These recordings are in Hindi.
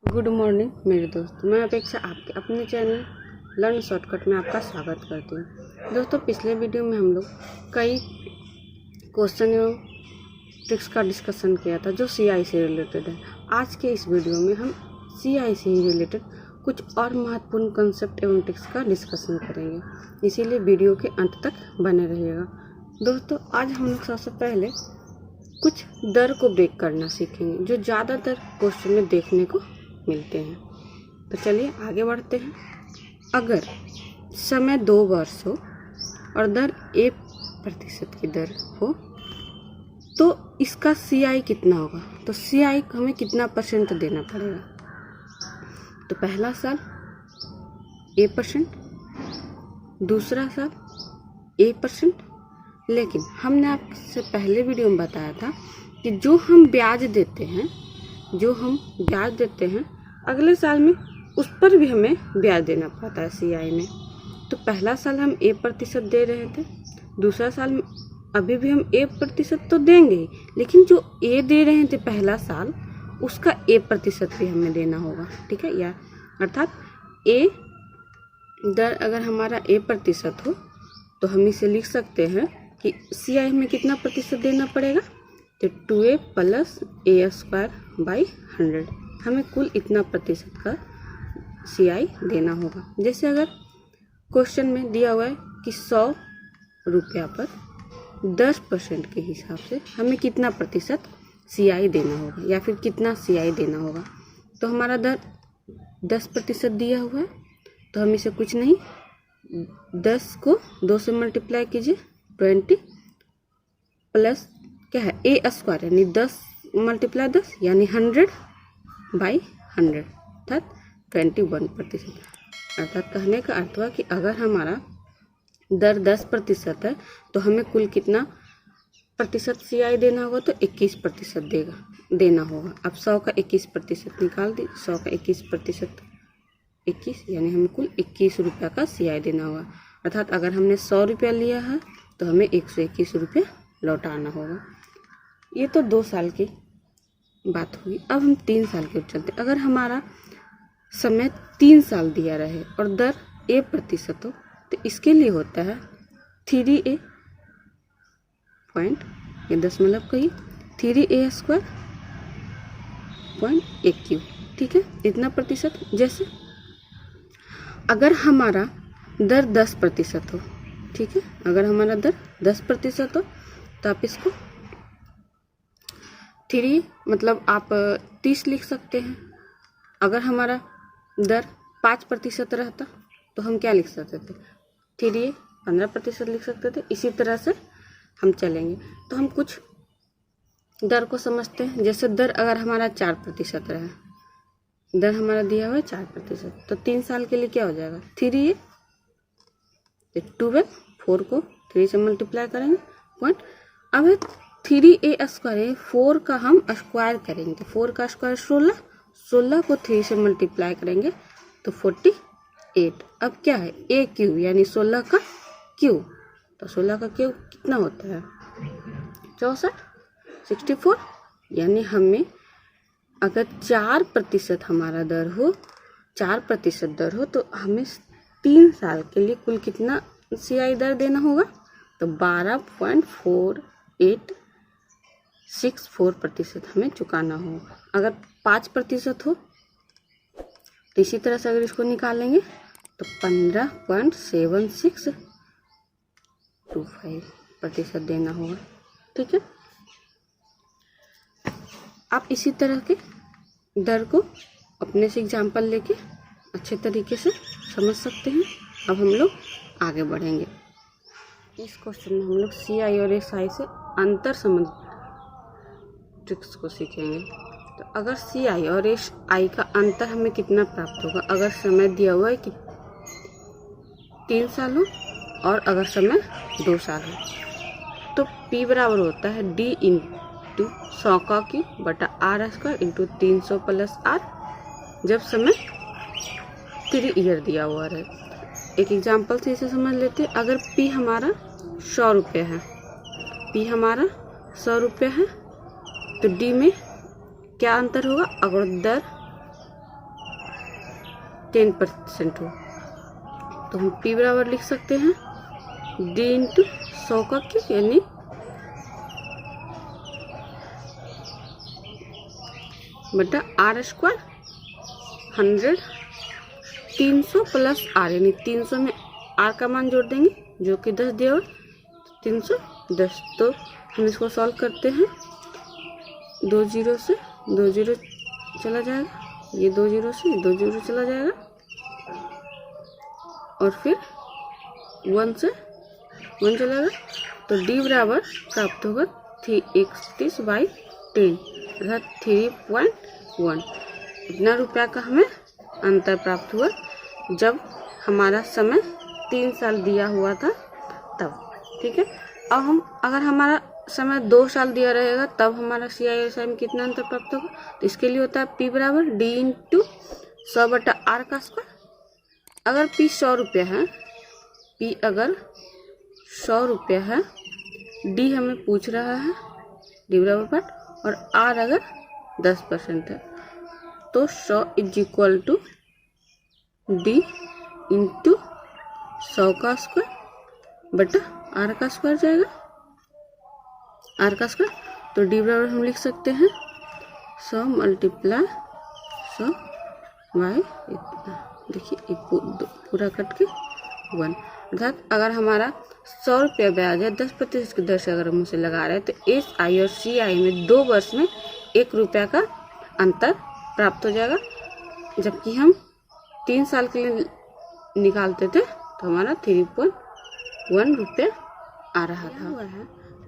गुड मॉर्निंग मेरे दोस्त, मैं अपेक्षा आपके अपने चैनल लर्न शॉर्टकट में आपका स्वागत करती हूँ। दोस्तों, पिछले वीडियो में हम लोग कई क्वेश्चन एवं ट्रिक्स का डिस्कशन किया था जो सीआई से रिलेटेड है। आज के इस वीडियो में हम सीआई से ही रिलेटेड कुछ और महत्वपूर्ण कंसेप्ट एवं ट्रिक्स का डिस्कशन करेंगे, इसीलिए वीडियो के अंत तक बने रहिएगा। दोस्तों, आज हम लोग सबसे पहले कुछ दर को ब्रेक करना सीखेंगे जो ज़्यादातर क्वेश्चन में देखने को मिलते हैं। तो चलिए आगे बढ़ते हैं। अगर समय 2 वर्ष हो और दर 1% की दर हो तो इसका सीआई कितना होगा? तो सीआई को हमें कितना परसेंट देना पड़ेगा? तो पहला साल 1%, दूसरा साल 1%। लेकिन हमने आपसे पहले वीडियो में बताया था कि जो हम ब्याज देते हैं अगले साल में उस पर भी हमें ब्याज देना पड़ता है सीआई में। तो पहला साल हम 1% दे रहे थे, दूसरा साल में अभी भी हम 1% तो देंगे ही, लेकिन जो ए दे रहे थे पहला साल उसका 1% भी हमें देना होगा। ठीक है, या अर्थात ए दर अगर हमारा 1% हो तो हम इसे लिख सकते हैं कि सीआई में कितना प्रतिशत देना पड़ेगा? तो 2a + a²/100 हमें कुल इतना प्रतिशत का सीआई देना होगा। जैसे अगर क्वेश्चन में दिया हुआ है कि 100 रुपया पर 10% के हिसाब से हमें कितना प्रतिशत सीआई देना होगा या फिर कितना सीआई देना होगा, तो हमारा दर 10% दिया हुआ है, तो हम इसे कुछ नहीं 10 को 2 से मल्टीप्लाई कीजिए, 20 प्लस क्या है a² यानी 10 × 10 यानी 100/100 अर्थात 21%। अर्थात कहने का अर्थ हुआ कि अगर हमारा दर 10% है तो हमें कुल कितना प्रतिशत सीआई देना होगा? तो 21% देना होगा। अब 100 का 21% निकाल दी, 100 का 21% 21 यानी हमें कुल 21 रुपया का सीआई देना होगा। अर्थात अगर हमने 100 रुपया लिया है तो हमें 121 रुपया लौटाना होगा। ये तो 2 साल की बात हुई। अब हम 3 साल के चलते। अगर हमारा समय 3 साल दिया रहे और दर 1% हो तो इसके लिए होता है 3a पॉइंट ये दशमलव कहिए 3a².1 ठीक है, इतना प्रतिशत। जैसे अगर हमारा दर 10% हो, ठीक है, अगर हमारा दर 10% हो तो आप इसको 3 मतलब आप 30 लिख सकते हैं। अगर हमारा दर 5% रहता तो हम क्या लिख सकते थे? 3a 15% लिख सकते थे। इसी तरह से हम चलेंगे। तो हम कुछ दर को समझते हैं। जैसे दर अगर हमारा 4% रहा, दर हमारा दिया हुआ है 4%, तो 3 साल के लिए क्या हो जाएगा? 3a 12, 4 को 3 से मल्टीप्लाई करेंगे पॉइंट। अब 3a², 4 का हम स्क्वायर करेंगे, 4 का स्क्वायर 16 को 3 से मल्टीप्लाई करेंगे तो 48। अब क्या है? a³ यानी 16 का क्यूब, तो 16 का क्यूब कितना होता है? 64 यानी हमें अगर 4% हमारा दर हो, 4% दर हो तो हमें 3 साल के लिए कुल कितना सीआई दर देना होगा? तो 12.4864% हमें चुकाना होगा। अगर 5% हो तो इसी तरह से अगर इसको निकालेंगे तो 15.7625% देना होगा। ठीक है, आप इसी तरह के दर को अपने से एग्जाम्पल लेके अच्छे तरीके से समझ सकते हैं। अब हम लोग आगे बढ़ेंगे। इस क्वेश्चन में हम लोग सीआई और एसआई से अंतर समझ ट्रिक्स को सीखेंगे। तो अगर सीआई और एसआई का अंतर हमें कितना प्राप्त होगा? अगर समय दिया हुआ है कि 3 साल हो और अगर समय 2 साल हो तो P बराबर होता है D × 100/r² × 300 + r, जब समय 3 ईयर दिया हुआ रहे। एक एग्जाम्पल से इसे समझ लेते हैं। अगर P हमारा 100 रुपये है, P हमारा 100 रुपये है तो D में क्या अंतर होगा? अगर दर 10% हो, तो हम P बराबर लिख सकते हैं D इंटू 100 का क्यूब यानी बटा R स्क्वायर 100 300 प्लस R यानी 300 में R का मान जोड़ देंगे जो कि 10 दिया हुआ 310। तो हम इसको सॉल्व करते हैं, 2 जीरो से 2 जीरो चला जाएगा, ये 2 जीरो से 2 जीरो चला जाएगा और फिर 1 से 1 चला जाएगा। तो D बराबर प्राप्त होगा 331/10 अर्थात 3.1। इतना रुपया का हमें अंतर प्राप्त हुआ जब हमारा समय 3 साल दिया हुआ था तब। ठीक है, अब हम अगर हमारा समय 2 साल दिया रहेगा तब हमारा CISI में कितना अंतर प्राप्त होगा। तो इसके लिए होता है P बराबर D इंटू 100 बटा R का स्क्वायर। अगर P 100 रुपया है, P अगर 100 रुपया है, D हमें पूछ रहा है D बराबर पाठ, और R अगर 10% है तो 100 is equal to D into 100 का स्क्वायर बटा R का स्क्वायर जाएगा, R का स्क्वायर। तो D बराबर हम लिख सकते हैं 100 मल्टीप्लाई 100 बाई इतना, देखिए पूरा कट के 1। अर्थात अगर हमारा 100 रुपया ब्याज है 10% की दर से अगर हम उसे लगा रहे हैं तो SI और CI में 2 वर्ष में 1 रुपया का अंतर प्राप्त हो जाएगा। जबकि हम 3 साल के लिए निकालते थे तो हमारा 3.1 रुपया आ रहा था। हुआ है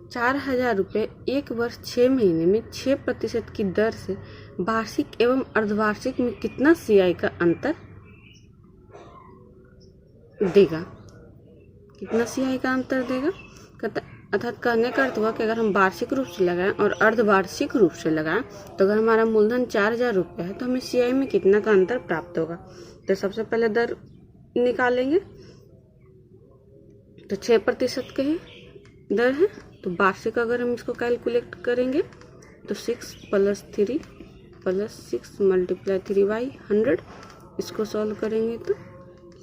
4000 रुपये 1 वर्ष 6 महीने में 6% की दर से वार्षिक एवं अर्धवार्षिक में कितना CI का अंतर देगा, कितना CI का अंतर देगा। अर्थात कहने का अर्थ हुआ कि अगर हम वार्षिक रूप से लगाएं और अर्धवार्षिक रूप से लगाएं तो अगर हमारा मूलधन 4000 रुपये है तो हमें CI में कितना का अंतर प्राप्त होगा। तो सबसे पहले दर निकालेंगे, तो 6% के ही दर है, तो वार्षिक अगर हम इसको कैलकुलेट करेंगे तो 6 + 3 + 6 मल्टीप्लाई 3/100, इसको सॉल्व करेंगे तो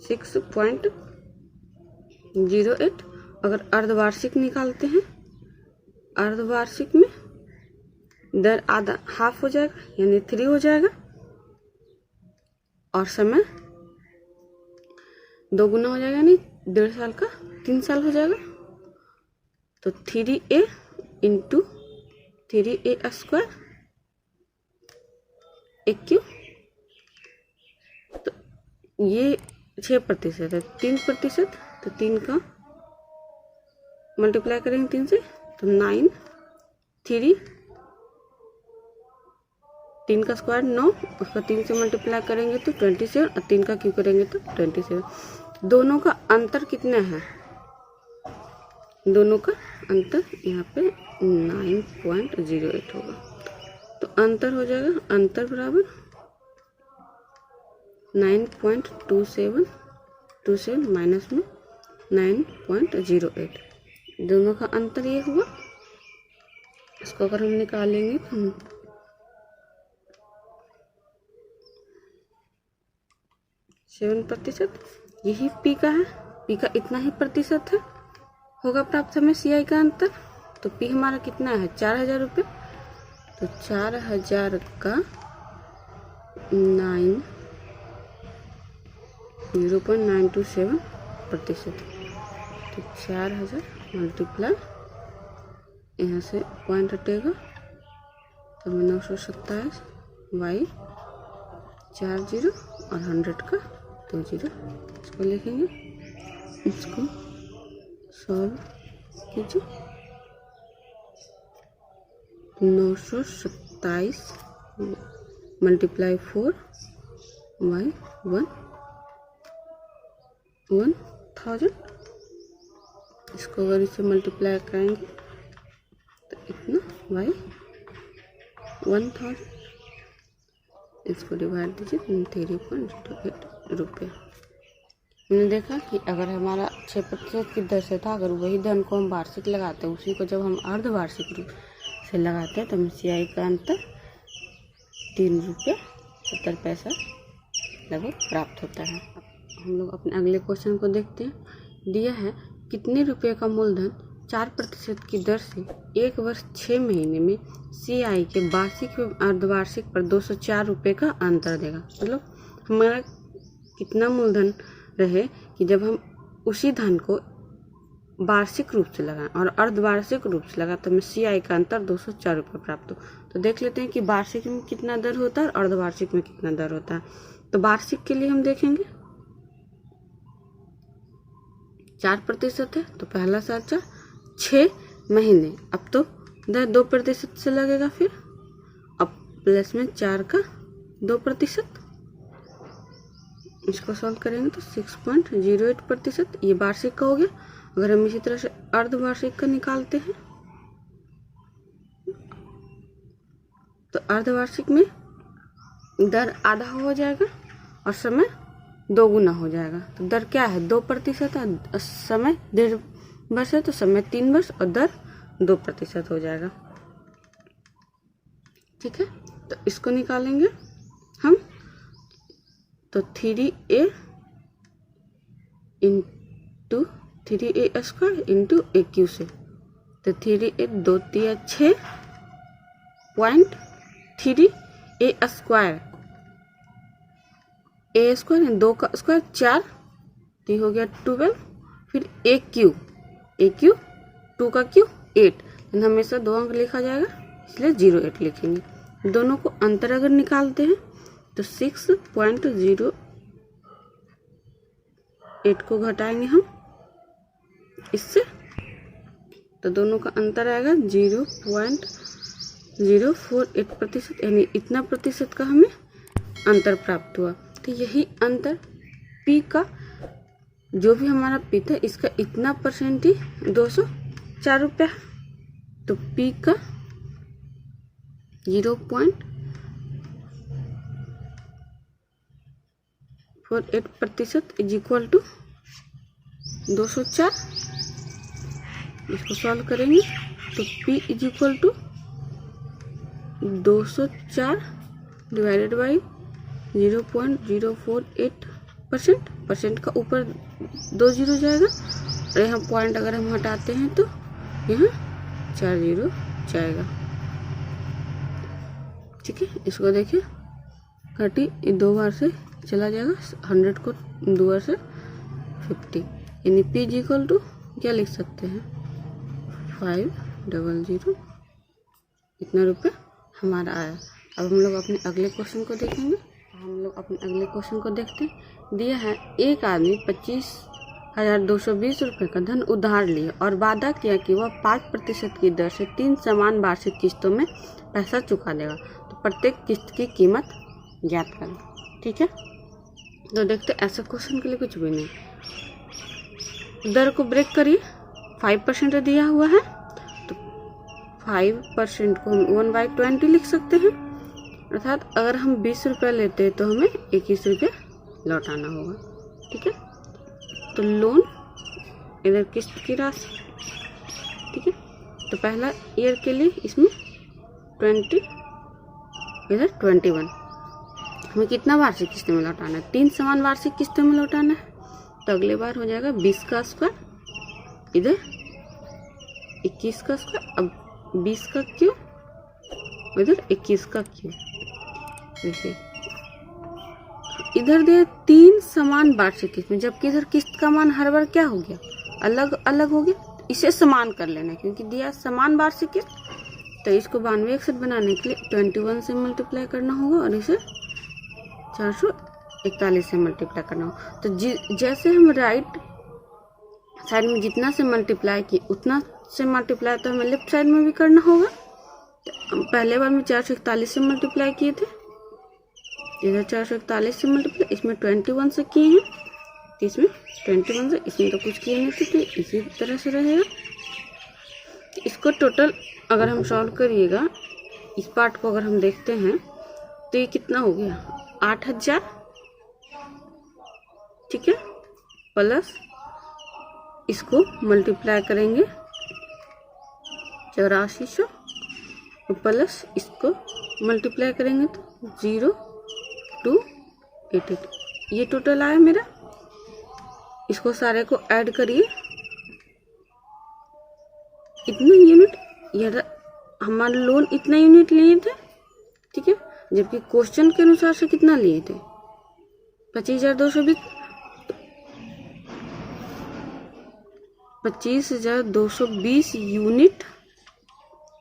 6.08। अगर अर्धवार्षिक निकालते हैं, अर्धवार्षिक में दर आधा हाफ हो जाएगा यानी 3 हो जाएगा और समय 2 गुना हो जाएगा यानी 1.5 साल का 3 साल हो जाएगा। तो 3A इंटू 3A स्क्वायर एक क्यों, तो ये 6% है, 3%, तो 3 का मल्टीप्लाई करेंगे 3 से तो 9, 3 का स्क्वायर 9, उसका 3 से मल्टीप्लाई करेंगे तो 27 और 3 का क्यों करेंगे तो 27। दोनों का अंतर कितना है, दोनों का अंतर यहाँ पे 9.08 होगा। तो अंतर हो जाएगा, अंतर बराबर 9.27 माइनस में 9.08, दोनों का अंतर ये हुआ। इसको अगर हम निकालेंगे तो 7%, यही P का है, P का इतना ही प्रतिशत है होगा प्राप्त हमें CI का अंतर। तो P हमारा कितना है 4000 रुपये, तो 4000 का 0.927%, तो 4000 मल्टीप्लाई यहाँ से पॉइंट हटेगा तो 927 बाई 40 और 100 का 20, इसको लिखेंगे, इसको सॉल्व कीजिए। 927 मल्टीप्लाई 4 बाई 1000, इसको अगर इसे मल्टीप्लाई करेंगे तो इतना बाई 1000, इसको डिवाइड दीजिए 3.08 रुपये। हमने देखा कि अगर हमारा 6% की दर से था, अगर वही धन को हम वार्षिक लगाते हैं, उसी को जब हम अर्धवार्षिक रूप से लगाते हैं तो हमें CI का अंतर 3 रुपये 70 पैसा लगभग प्राप्त होता है। हम लोग अपने अगले क्वेश्चन को देखते हैं। दिया है कितने रुपए का मूलधन 4% की दर से 1 वर्ष 6 महीने में CI के वार्षिक एवं अर्धवार्षिक पर 204 रुपये का अंतर देगा। मतलब हमारा कितना मूलधन रहे कि जब हम उसी धन को वार्षिक रूप से लगाएं और अर्धवार्षिक रूप से लगाएं तो हमें CI का अंतर 204 रुपये प्राप्त हो। तो देख लेते हैं कि वार्षिक में कितना दर होता है और अर्धवार्षिक में कितना दर होता है। तो वार्षिक के लिए हम देखेंगे 4% है तो पहला खर्चा 6 महीने, अब तो दर 2% से लगेगा, फिर अब प्लस में 4 का 2%, इसको सॉल्व करेंगे तो 6.08%, ये वार्षिक का हो गया। अगर हम इसी तरह से अर्धवार्षिक का निकालते हैं तो अर्धवार्षिक में दर आधा हो जाएगा और समय 2 गुना हो जाएगा। तो दर क्या है 2% है, समय 1.5 वर्ष है तो समय 3 वर्ष और दर 2% हो जाएगा। ठीक है, तो इसको निकालेंगे हम तो 3a into 3a square into AQ से, तो 3a 2 3 6.3 a square, a square 2 का स्क्वायर 4, तो ये हो गया 12, फिर AQ 2 का Q 8, हमेशा 2 अंक लिखा जाएगा इसलिए 08 लिखेंगे। दोनों को अंतर अगर निकालते हैं तो 6.08 को घटाएंगे हम इससे, तो दोनों का अंतर आएगा 0.048%, यानी इतना प्रतिशत का हमें अंतर प्राप्त हुआ। तो यही अंतर P का जो भी हमारा P था इसका इतना परसेंट ही 204 रुपया, तो P का 0.48% इज इक्वल टू 204। इसको सॉल्व करेंगे तो P is equal to 204 divided by 0.048%, percent का ऊपर 2 जीरो जाएगा और यहाँ पॉइंट अगर हम हटाते हैं तो यहाँ 4 जीरो जाएगा। ठीक है, इसको देखिए 30 2 बार से चला जाएगा, 100 को 2 बार से 50, यानी P इज इक्वल टू क्या लिख सकते हैं 500, इतना रुपये हमारा आया। अब हम लोग अपने अगले क्वेश्चन को देखेंगे। हम लोग अपने अगले क्वेश्चन को देखते हैं। दिया है एक आदमी 25,220 रुपये का धन उधार लिया और वादा किया कि वह 5% की दर से 3 समान वार्षिक किस्तों में पैसा चुका देगा, तो प्रत्येक किस्त की कीमत ज्ञात करें। ठीक है, तो देखते ऐसा क्वेश्चन के लिए कुछ भी नहीं, दर को ब्रेक करिए, 5% दिया हुआ है तो 5% को हम 1/20 लिख सकते हैं, अर्थात अगर हम 20 रुपये लेते हैं तो हमें 21 रुपये लौटाना होगा। ठीक है, तो लोन इधर किस्त की राशि, ठीक है, तो पहला ईयर के लिए इसमें 20, इधर 21, हमें कितना वार्षिक किस्त में लौटाना है 3 समान वार्षिक किस्तों में लौटाना है, तो अगले बार हो जाएगा 20 का स्क्वायर, इधर 21 का स्क्वायर, अब 20 का क्यूब, इधर 21 का क्यूब। देखिए इधर दे 3 समान वार्षिक किस्त में, जबकि इधर किस्त का मान हर बार क्या हो गया अलग अलग हो गया, इसे समान कर लेना क्योंकि दिया समान वार्षिक किस्त, तो इसको 92 बनाने के लिए 21 से मल्टीप्लाई करना होगा और इसे 441 से मल्टीप्लाई करना होगा। तो जैसे हम राइट साइड में जितना से मल्टीप्लाई किए उतना से मल्टीप्लाई तो हमें लेफ्ट साइड में भी करना होगा। पहले बार में 441 से मल्टीप्लाई किए थे, इधर 441 से मल्टीप्लाई, इसमें 21 से किए हैं, तो इसमें 21 से, इसमें तो कुछ किए नहीं थे तो इसी तरह से रहेगा। इसको टोटल अगर हम सॉल्व करिएगा, इस पार्ट को अगर हम देखते हैं तो ये कितना हो गया 8000, ठीक है, प्लस इसको मल्टीप्लाई करेंगे 8400 प्लस इसको मल्टीप्लाई करेंगे तो 0288, ये टोटल आया मेरा, इसको सारे को ऐड करिए, इतना यूनिट, ये हमारे लोन इतना यूनिट लिए थे, ठीक है, जबकि क्वेश्चन के अनुसार से कितना लिए थे 25,220, 25,220 यूनिट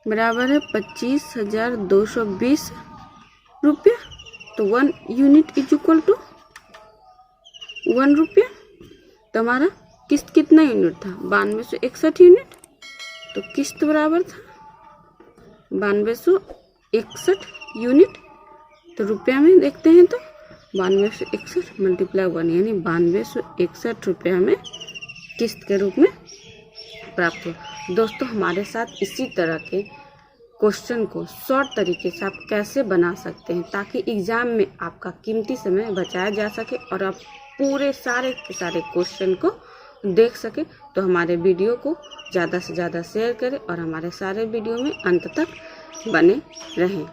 बराबर है 25,220 रुपया। तो 1 यूनिट इज इक्वल टू 1 रुपया। तो हमारा किस्त कितना यूनिट था 9261 यूनिट, तो किस्त बराबर था 9261 यूनिट। तो रुपया में देखते हैं तो 9261 मल्टीप्लाई 1 यानी 9261 रुपया में किस्त के रूप में प्राप्त हुआ। दोस्तों हमारे साथ इसी तरह के क्वेश्चन को शॉर्ट तरीके से आप कैसे बना सकते हैं ताकि एग्ज़ाम में आपका कीमती समय बचाया जा सके और आप पूरे सारे के सारे क्वेश्चन को देख सके। तो हमारे वीडियो को ज़्यादा से ज़्यादा शेयर करें और हमारे सारे वीडियो में अंत तक बने रहें।